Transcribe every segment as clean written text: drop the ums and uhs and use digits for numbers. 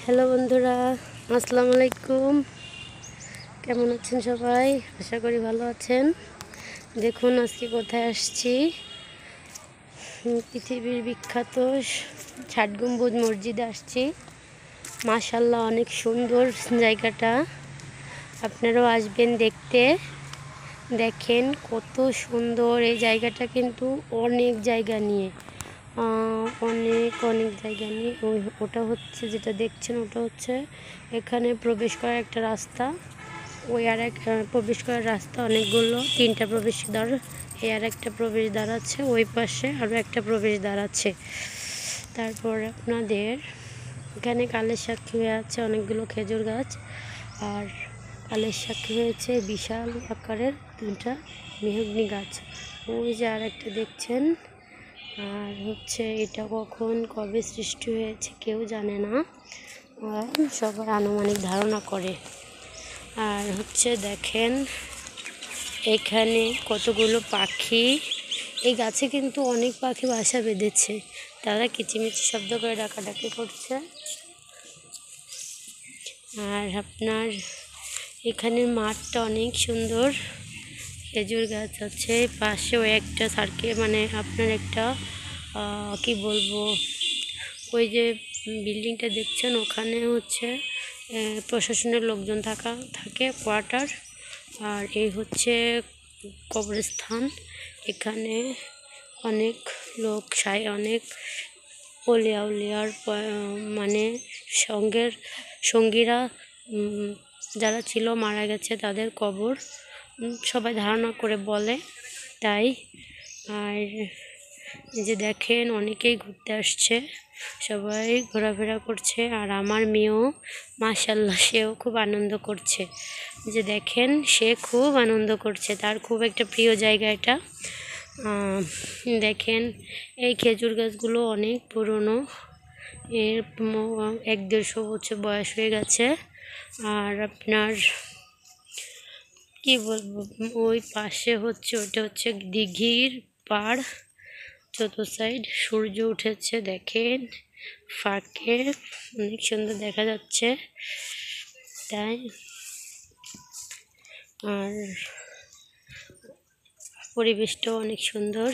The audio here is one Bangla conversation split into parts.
হ্যালো বন্ধুরা, আসসালামু আলাইকুম। কেমন আছেন সবাই? আশা করি ভালো আছেন। দেখুন আজকে কোথায় আসছি। পৃথিবীর বিখ্যাত ৬ গম্বুজ মসজিদে আসছি। মাশাআল্লাহ, অনেক সুন্দর জায়গাটা। আপনারাও আসবেন দেখতে। দেখেন কত সুন্দর এই জায়গাটা, কিন্তু অনেক জায়গা নিয়ে অনেক জায়গা নিয়ে ওটা হচ্ছে, যেটা দেখছেন ওটা হচ্ছে এখানে প্রবেশ করার একটা রাস্তা। ওই আর এক প্রবেশ করার রাস্তা অনেকগুলো, 3টা প্রবেশদ্বার। এই আর একটা প্রবেশদ্বার আছে, ওই পাশে আরও একটা প্রবেশদ্বার আছে। তারপর আপনাদের এখানে কালের সাক্ষী হয়ে আছে অনেকগুলো খেজুর গাছ, আর কালের সাক্ষী হয়েছে বিশাল আকারের 3টা মেহগনি গাছ। ওই যে আর একটা দেখছেন। আর হচ্ছে এটা কখন কবে সৃষ্টি হয়েছে কেউ জানে না, সবাই আনুমানিক ধারণা করে। আর হচ্ছে দেখেন এখানে কতগুলো পাখি। এই গাছে কিন্তু অনেক পাখি বাসা বেঁধেছে, তারা কিচিমিচি শব্দ করে ডাকাডাকি করছে। আর আপনার এখানের মাঠটা অনেক সুন্দর, খেজুর গাছ আছে পাশেও একটা মানে আপনার একটা কি বলবো, ওই যে বিল্ডিংটা দেখছেন ওখানে হচ্ছে প্রশাসনের লোকজন থাকে কোয়ার্টার। আর এই হচ্ছে কবরস্থান। এখানে অনেক লোক অনেক অলিয়ার মানে সঙ্গীরা যারা ছিল মারা গেছে তাদের কবর সবাই ধারণা করে বলে তাই। আর এই যে দেখেন অনেকেই ঘুরতে আসছে, সবাই ঘোরাফেরা করছে। আর আমার মেয়েও মাশাআল্লাহ, সেও খুব আনন্দ করছে। যে দেখেন সে খুব আনন্দ করছে, তার খুব একটা প্রিয় জায়গা এটা। দেখেন এই খেজুর গাছগুলো অনেক পুরনো, এর 1-150 বছর বয়স হয়ে গেছে। আর আপনার কি বলবো, ওই পাশে হচ্ছে ওটা হচ্ছে দিঘির পাড়, সাইড সূর্য উঠেছে দেখেন ফাঁকে, অনেক সুন্দর দেখা যাচ্ছে তাই। আর পরিবেশটাও অনেক সুন্দর।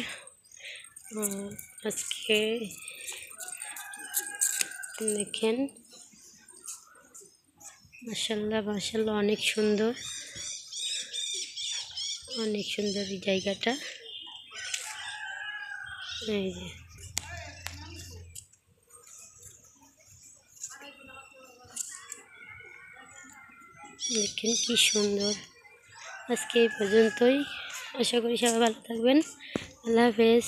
আজকে দেখেন মাশাআল্লাহ অনেক সুন্দর এই জায়গাটা। এই যে দেখেন কি সুন্দর। আজকে এই পর্যন্তই, আশা করি সবাই ভালো থাকবেন। আল্লাহ হাফেজ।